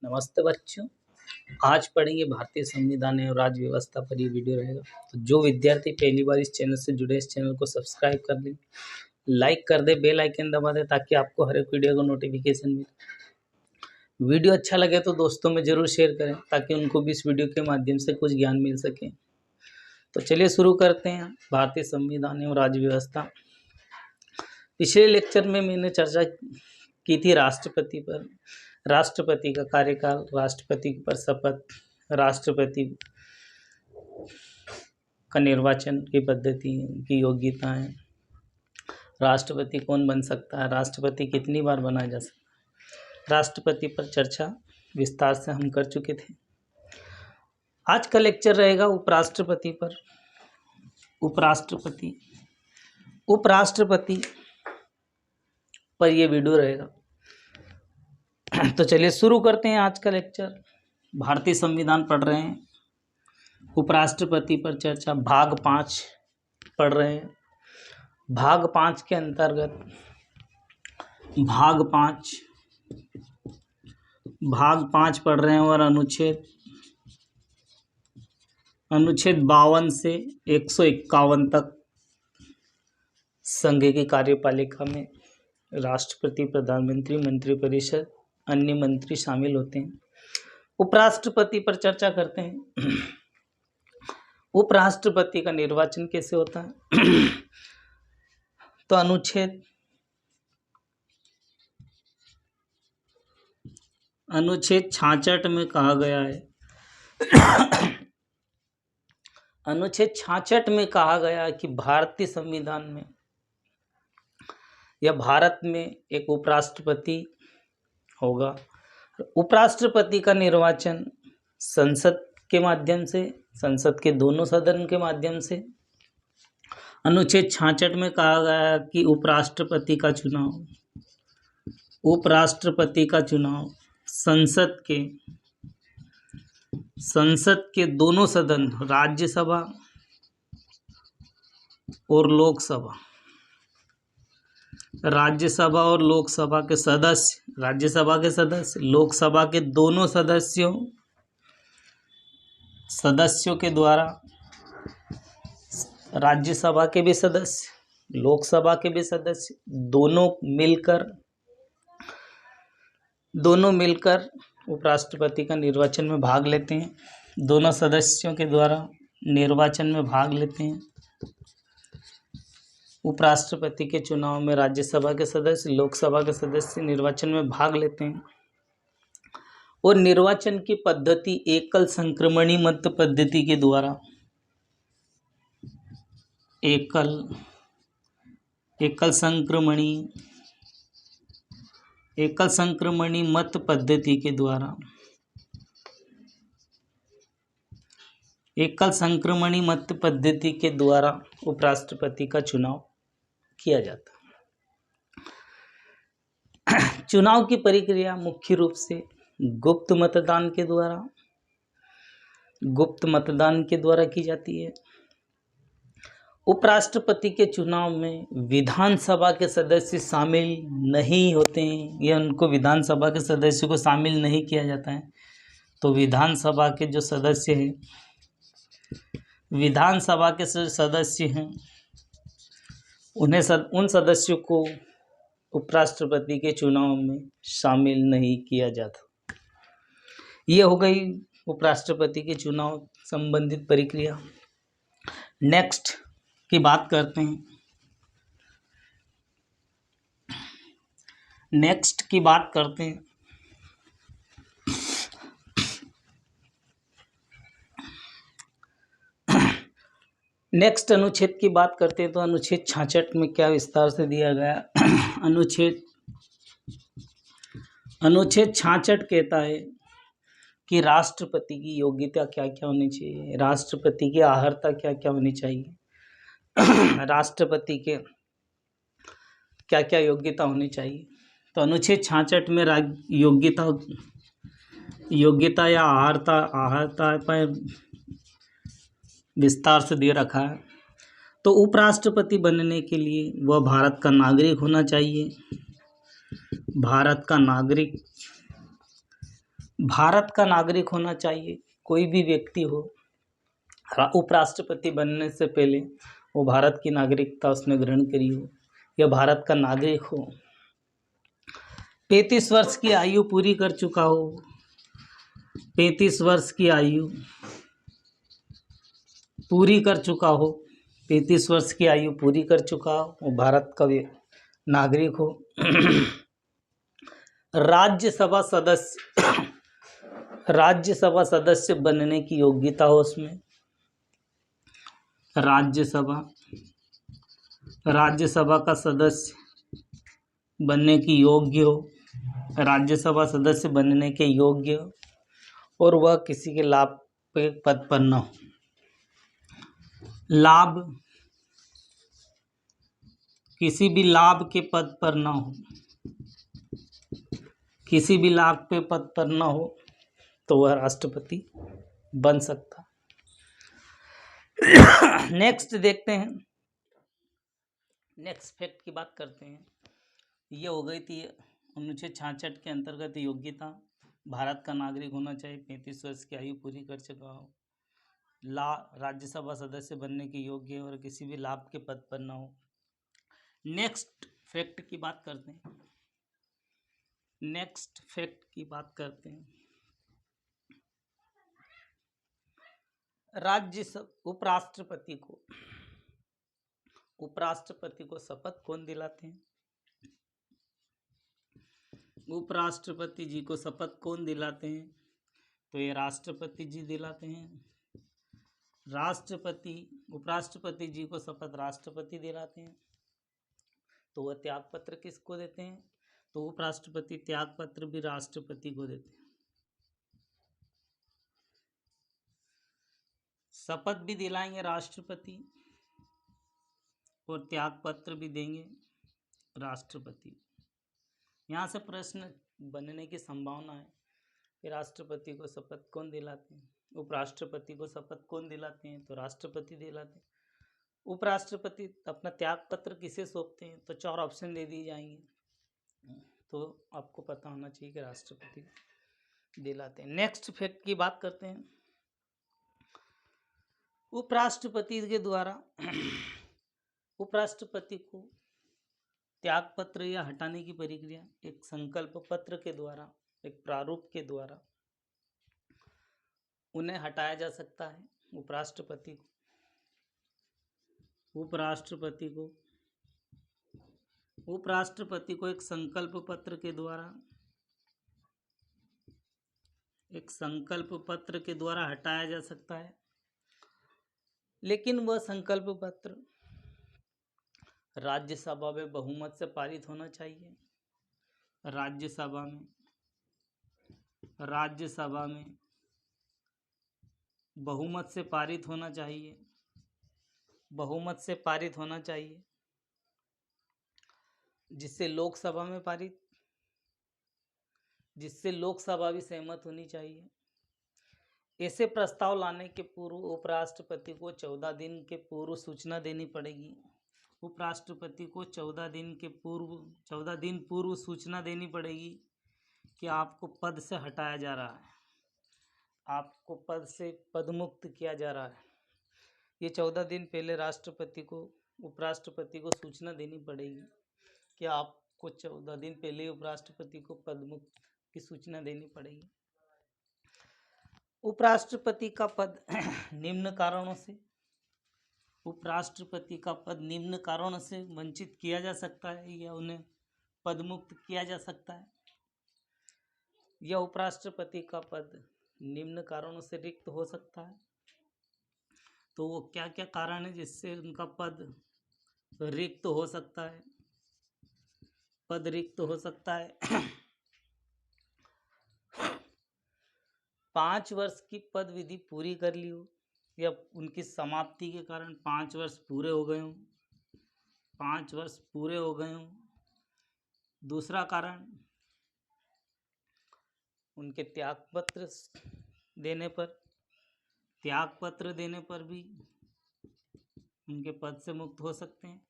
नमस्ते बच्चों। आज पढ़ेंगे भारतीय संविधान एवं राज्य व्यवस्था पर ये वीडियो रहेगा। तो जो विद्यार्थी पहली बार इस चैनल से जुड़े, इस चैनल को सब्सक्राइब कर लें, लाइक कर दे, बेल आइकन दबा दे ताकि आपको हर एक वीडियो का नोटिफिकेशन मिले। वीडियो अच्छा लगे तो दोस्तों में जरूर शेयर करें ताकि उनको भी इस वीडियो के माध्यम से कुछ ज्ञान मिल सके। तो चलिए शुरू करते हैं। भारतीय संविधान एवं राज्य व्यवस्था। पिछले लेक्चर में मैंने चर्चा की थी राष्ट्रपति पर, राष्ट्रपति का कार्यकाल, राष्ट्रपति पर शपथ, राष्ट्रपति का निर्वाचन की पद्धति की योग्यताएं, राष्ट्रपति कौन बन सकता है, राष्ट्रपति कितनी बार बनाया जा सकता है, राष्ट्रपति पर चर्चा विस्तार से हम कर चुके थे। आज का लेक्चर रहेगा उपराष्ट्रपति पर। उपराष्ट्रपति पर यह वीडियो रहेगा। तो चलिए शुरू करते हैं आज का लेक्चर। भारतीय संविधान पढ़ रहे हैं, उपराष्ट्रपति पर चर्चा भाग 5 पढ़ रहे हैं। भाग 5 के अंतर्गत भाग 5 पढ़ रहे हैं और अनुच्छेद 52 से 151 तक संघ की कार्यपालिका में राष्ट्रपति, प्रधानमंत्री, मंत्रिपरिषद, अन्य मंत्री शामिल होते हैं। उपराष्ट्रपति पर चर्चा करते हैं। उपराष्ट्रपति का निर्वाचन कैसे होता है? तो अनुच्छेद 66 में कहा गया है, अनुच्छेद 66 में कहा गया है कि भारतीय संविधान में या भारत में एक उपराष्ट्रपति होगा। उपराष्ट्रपति का निर्वाचन संसद के माध्यम से, संसद के दोनों सदन के माध्यम से। अनुच्छेद 66 में कहा गया है कि उपराष्ट्रपति का चुनाव संसद के दोनों सदन, राज्यसभा और लोकसभा, राज्यसभा के सदस्य, लोकसभा के दोनों सदस्यों के द्वारा, राज्यसभा के भी सदस्य, लोकसभा के भी सदस्य, दोनों मिलकर उपराष्ट्रपति का निर्वाचन में भाग लेते हैं। दोनों सदस्यों के द्वारा निर्वाचन में भाग लेते हैं। उपराष्ट्रपति के चुनाव में राज्यसभा के सदस्य, लोकसभा के सदस्य निर्वाचन में भाग लेते हैं। और निर्वाचन की पद्धति एकल संक्रमणी मत पद्धति के द्वारा, एकल संक्रमणी मत पद्धति के द्वारा, एकल संक्रमणी मत पद्धति के द्वारा उपराष्ट्रपति का चुनाव किया जाता है। चुनाव की प्रक्रिया मुख्य रूप से गुप्त मतदान के द्वारा की जाती है। उपराष्ट्रपति के चुनाव में विधानसभा के सदस्य शामिल नहीं होते हैं, या उनको विधानसभा के सदस्यों को शामिल नहीं किया जाता है। तो विधानसभा के जो सदस्य हैं, विधानसभा के सदस्य हैं, उन सदस्यों को उपराष्ट्रपति के चुनाव में शामिल नहीं किया जाता। ये हो गई उपराष्ट्रपति के चुनाव संबंधित प्रक्रिया। नेक्स्ट की बात करते हैं। नेक्स्ट अनुच्छेद की बात करते हैं। तो अनुच्छेद 66 में क्या विस्तार से दिया गया? अनुच्छेद 66 कहता है कि राष्ट्रपति की योग्यता क्या क्या होनी चाहिए, राष्ट्रपति की अर्हता क्या क्या होनी चाहिए, राष्ट्रपति के क्या क्या योग्यता होनी चाहिए। तो अनुच्छेद 66 में योग्यता या अर्हता पर विस्तार से दे रखा है। तो उपराष्ट्रपति बनने के लिए वह भारत का नागरिक होना चाहिए। भारत का नागरिक भारत का नागरिक होना चाहिए, कोई भी व्यक्ति हो, उपराष्ट्रपति बनने से पहले वो भारत की नागरिकता उसने ग्रहण करी हो या भारत का नागरिक हो, 35 वर्ष की आयु पूरी कर चुका हो, 35 वर्ष की आयु पूरी कर चुका हो, 35 वर्ष की आयु पूरी कर चुका हो, वो भारत का नागरिक हो। राज्यसभा सदस्य राज्यसभा सदस्य बनने की योग्यता हो उसमें, राज्यसभा का सदस्य बनने की योग्य हो, राज्यसभा सदस्य बनने के योग्य हो, और वह किसी के लाभ के पद पर न हो। लाभ, किसी भी लाभ के पद पर न हो, किसी भी लाभ के पद पर न हो तो वह राष्ट्रपति बन सकता। नेक्स्ट देखते हैं, नेक्स्ट फैक्ट की बात करते हैं। ये हो गई थी 1966 के अंतर्गत योग्यता, भारत का नागरिक होना चाहिए, 35 वर्ष की आयु पूरी कर चुका हो, राज्यसभा सदस्य बनने के योग्य और किसी भी लाभ के पद पर न हो। नेक्स्ट फैक्ट की बात करते हैं, नेक्स्ट फैक्ट की बात करते हैं। उपराष्ट्रपति को शपथ कौन दिलाते हैं? उपराष्ट्रपति जी को शपथ कौन दिलाते हैं? तो ये राष्ट्रपति जी दिलाते हैं। उपराष्ट्रपति जी को शपथ राष्ट्रपति दिलाते हैं। तो वह त्याग पत्र किसको देते हैं? तो उपराष्ट्रपति त्याग पत्र भी राष्ट्रपति को देते हैं। शपथ भी दिलाएंगे राष्ट्रपति और त्याग पत्र भी देंगे राष्ट्रपति। यहाँ से प्रश्न बनने की संभावना है कि राष्ट्रपति को शपथ कौन दिलाते हैं, उपराष्ट्रपति को शपथ कौन दिलाते हैं? तो राष्ट्रपति दिलाते हैं। उपराष्ट्रपति अपना त्याग पत्र किसे सौंपते हैं? तो 4 ऑप्शन दे दिए जाएंगे, तो आपको पता होना चाहिए कि राष्ट्रपति दिलाते हैं। नेक्स्ट फैक्ट की बात करते हैं। उपराष्ट्रपति के द्वारा उपराष्ट्रपति को त्याग पत्र या हटाने की प्रक्रिया एक संकल्प पत्र के द्वारा, एक प्रारूप के द्वारा उन्हें हटाया जा सकता है। उपराष्ट्रपति को एक संकल्प पत्र के द्वारा हटाया जा सकता है, लेकिन वह संकल्प पत्र राज्यसभा में बहुमत से पारित होना चाहिए। राज्यसभा में बहुमत से पारित होना चाहिए, जिससे लोकसभा भी सहमत होनी चाहिए। ऐसे प्रस्ताव लाने के पूर्व उपराष्ट्रपति को 14 दिन के पूर्व सूचना देनी पड़ेगी। उपराष्ट्रपति को 14 दिन पूर्व सूचना देनी पड़ेगी कि आपको पद से हटाया जा रहा है, आपको पद से पदमुक्त किया जा रहा है। ये 14 दिन पहले उपराष्ट्रपति को सूचना देनी पड़ेगी कि आपको 14 दिन पहले उपराष्ट्रपति को पदमुक्त की सूचना देनी पड़ेगी। उपराष्ट्रपति का पद निम्न कारणों से वंचित किया जा सकता है या उन्हें पदमुक्त किया जा सकता है, या उपराष्ट्रपति का पद निम्न कारणों से रिक्त हो सकता है। तो वो क्या क्या कारण है जिससे उनका पद रिक्त हो सकता है? 5 वर्ष की पद विधि पूरी कर ली हो या उनकी समाप्ति के कारण 5 वर्ष पूरे हो गए हों। दूसरा कारण, उनके त्याग पत्र देने पर भी उनके पद से मुक्त हो सकते हैं।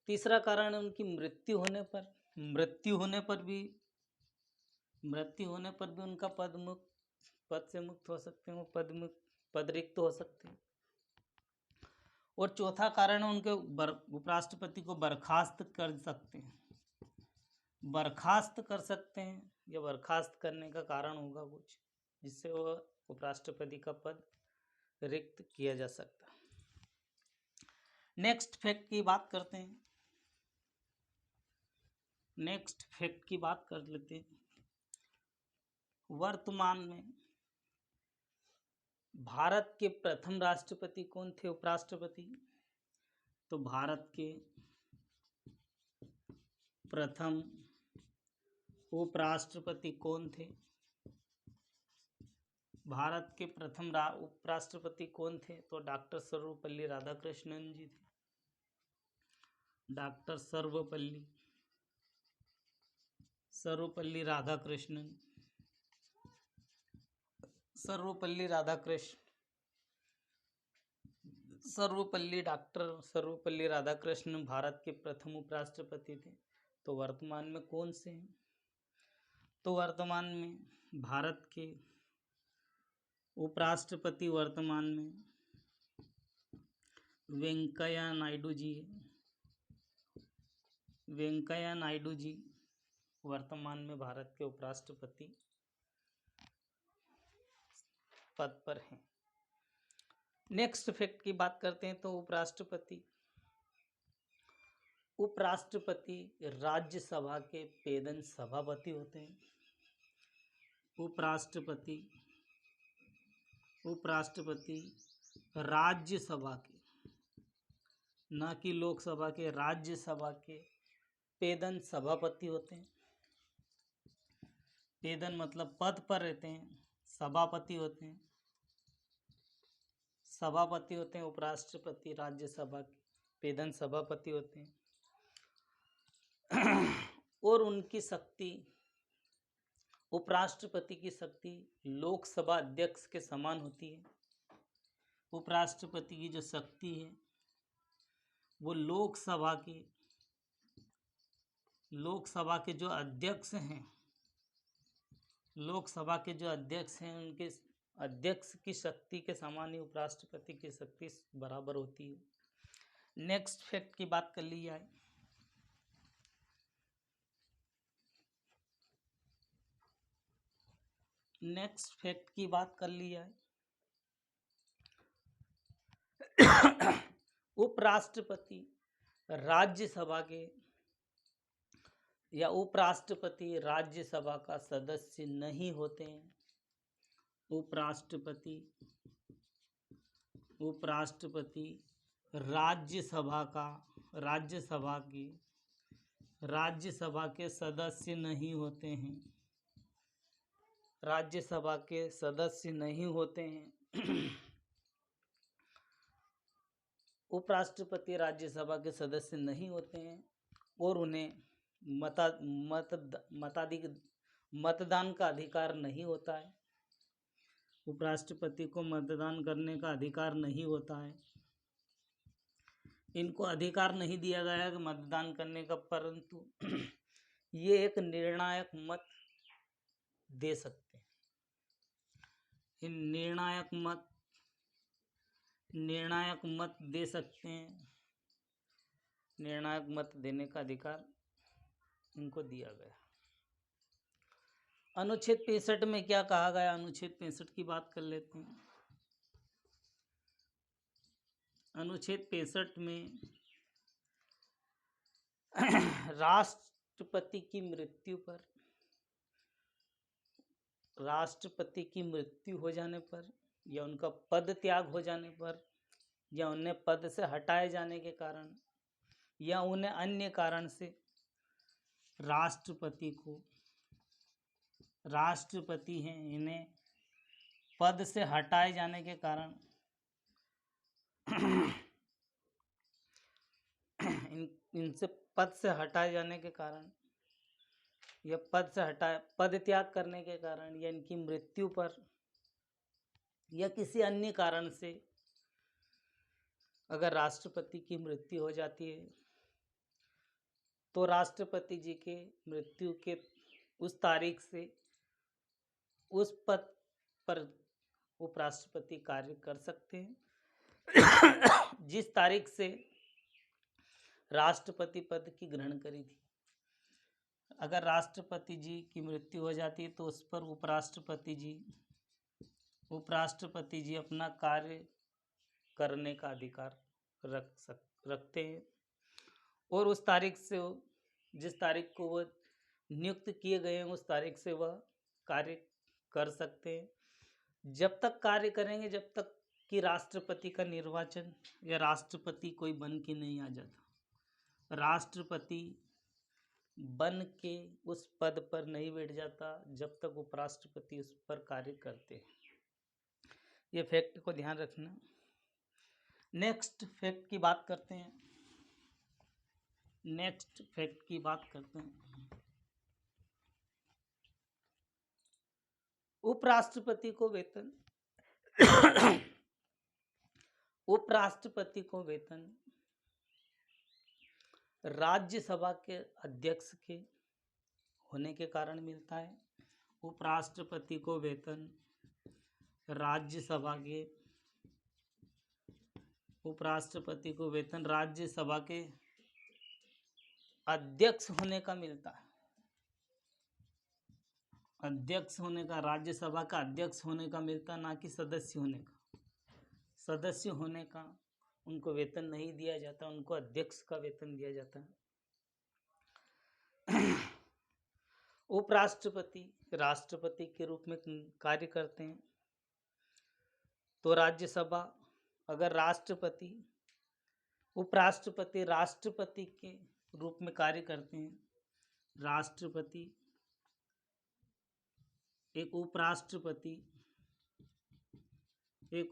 तीसरा कारण, उनकी मृत्यु होने पर भी मृत्यु होने पर भी उनका पद से मुक्त हो सकते हैं, वो पद रिक्त हो सकते हैं। और चौथा कारण है उनके उपराष्ट्रपति को बर्खास्त कर सकते हैं, बर्खास्त कर सकते हैं, या बर्खास्त करने का कारण होगा कुछ जिससे वो उपराष्ट्रपति का पद रिक्त किया जा सकता है। नेक्स्ट फैक्ट की बात करते हैं, नेक्स्ट फैक्ट की बात कर लेते हैं। वर्तमान में भारत के प्रथम राष्ट्रपति कौन थे, उपराष्ट्रपति? तो भारत के प्रथम उपराष्ट्रपति कौन थे? भारत के प्रथम उपराष्ट्रपति कौन थे? तो डॉक्टर सर्वपल्ली राधाकृष्णन जी थे। डॉक्टर सर्वपल्ली राधाकृष्णन, डॉक्टर सर्वपल्ली राधाकृष्णन भारत के प्रथम उपराष्ट्रपति थे। तो वर्तमान में कौन से हैं? तो वर्तमान में भारत के उपराष्ट्रपति वर्तमान में वेंकैया नायडू जी है। वेंकैया नायडू जी वर्तमान में भारत के उपराष्ट्रपति पद पर हैं। नेक्स्ट फैक्ट की बात करते हैं। तो उपराष्ट्रपति राज्यसभा के पेदन सभापति होते हैं। उपराष्ट्रपति राज्यसभा के, ना कि लोकसभा के, राज्यसभा के पेदन सभापति होते हैं। पेदन मतलब पद पर रहते हैं, सभापति होते हैं, उपराष्ट्रपति राज्यसभा के पेदन सभापति होते हैं। और उनकी शक्ति, उपराष्ट्रपति की शक्ति लोकसभा अध्यक्ष के समान होती है। उपराष्ट्रपति की जो शक्ति है वो लोकसभा के जो अध्यक्ष हैं, उनके अध्यक्ष की शक्ति के समान ही उपराष्ट्रपति की शक्ति बराबर होती है। नेक्स्ट फैक्ट की बात कर ली जाए। उपराष्ट्रपति राज्यसभा के या उपराष्ट्रपति राज्यसभा का सदस्य नहीं होते हैं। उपराष्ट्रपति राज्यसभा के सदस्य नहीं होते हैं। राज्यसभा के सदस्य नहीं होते हैं। उपराष्ट्रपति राज्यसभा के सदस्य नहीं होते हैं और उन्हें मतदान का अधिकार नहीं होता है। उपराष्ट्रपति को मतदान करने का अधिकार नहीं होता है। इनको अधिकार नहीं दिया गया है कि मतदान करने का, परंतु ये एक निर्णायक मत दे सकते हैं। इन निर्णायक मत दे सकते हैं। निर्णायक मत देने का अधिकार इनको दिया गया। अनुच्छेद 65 में क्या कहा गया? अनुच्छेद 65 की बात कर लेते हैं। अनुच्छेद 65 में राष्ट्रपति की मृत्यु हो जाने पर या उनका पद त्याग हो जाने पर या उन्हें पद से हटाए जाने के कारण या उन्हें अन्य कारण से राष्ट्रपति हैं, इन्हें पद से हटाए जाने के कारण इनसे पद से हटाए जाने के कारण या पद त्याग करने के कारण या इनकी मृत्यु पर या किसी अन्य कारण से अगर राष्ट्रपति की मृत्यु हो जाती है तो राष्ट्रपति जी के मृत्यु के उस तारीख से उस पद पर उपराष्ट्रपति कार्य कर सकते हैं जिस तारीख से राष्ट्रपति पद की ग्रहण करी थी। अगर राष्ट्रपति जी की मृत्यु हो जाती है तो उस पर उपराष्ट्रपति जी अपना कार्य करने का अधिकार रखते हैं और उस तारीख से जिस तारीख को वह नियुक्त किए गए हैं उस तारीख से वह कार्य कर सकते हैं। जब तक कार्य करेंगे जब तक कि राष्ट्रपति का निर्वाचन या राष्ट्रपति कोई बन के नहीं आ जाता। राष्ट्रपति बन के उस पद पर नहीं बैठ जाता जब तक उपराष्ट्रपति उस पर कार्य करते हैं। ये फैक्ट को ध्यान रखना। नेक्स्ट फैक्ट की बात करते हैं। उपराष्ट्रपति को वेतन राज्यसभा के अध्यक्ष के होने के कारण मिलता है। उपराष्ट्रपति को वेतन राज्यसभा के अध्यक्ष होने का मिलता है। राज्यसभा का अध्यक्ष होने का मिलता, ना कि सदस्य होने का। सदस्य होने का उनको वेतन नहीं दिया जाता, उनको अध्यक्ष का वेतन दिया जाता है। उपराष्ट्रपति राष्ट्रपति के रूप में कार्य करते हैं। तो राज्यसभा अगर उपराष्ट्रपति राष्ट्रपति के रूप में कार्य करते हैं। एक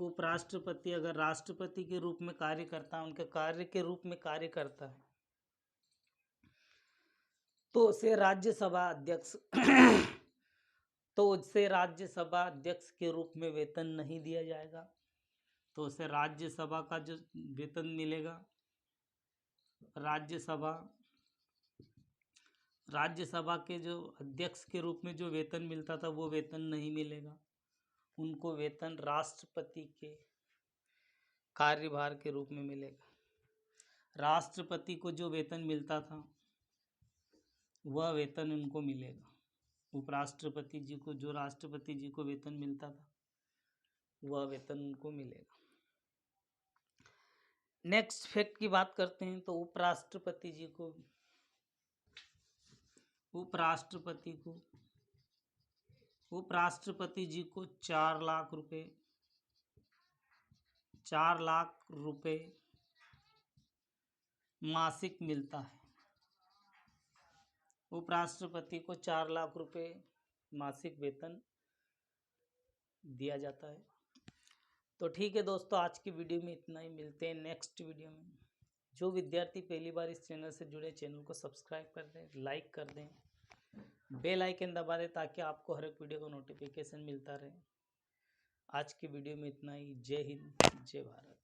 उपराष्ट्रपति अगर राष्ट्रपति के रूप में कार्य करता है, उनके कार्य के रूप में कार्य करता है, तो उसे राज्यसभा अध्यक्ष के रूप में वेतन नहीं दिया जाएगा। तो उसे राज्यसभा का जो वेतन मिलेगा, राज्यसभा के जो अध्यक्ष के रूप में जो वेतन मिलता था वो वेतन नहीं मिलेगा। उनको वेतन राष्ट्रपति के कार्यभार के रूप में मिलेगा। राष्ट्रपति को जो वेतन मिलता था वह वेतन उनको मिलेगा। उपराष्ट्रपति जी को जो राष्ट्रपति जी को वेतन मिलता था वह वेतन उनको मिलेगा। नेक्स्ट फैक्ट की बात करते हैं। तो उपराष्ट्रपति जी को 4 लाख रुपए मासिक मिलता है। उपराष्ट्रपति को 4 लाख रुपए मासिक वेतन दिया जाता है। तो ठीक है दोस्तों, आज की वीडियो में इतना ही। मिलते हैं नेक्स्ट वीडियो में। जो विद्यार्थी पहली बार इस चैनल से जुड़े, चैनल को सब्सक्राइब कर दें, लाइक कर दें, बेल आइकन दबा दें ताकि आपको हर एक वीडियो का नोटिफिकेशन मिलता रहे। आज की वीडियो में इतना ही। जय हिंद, जय भारत।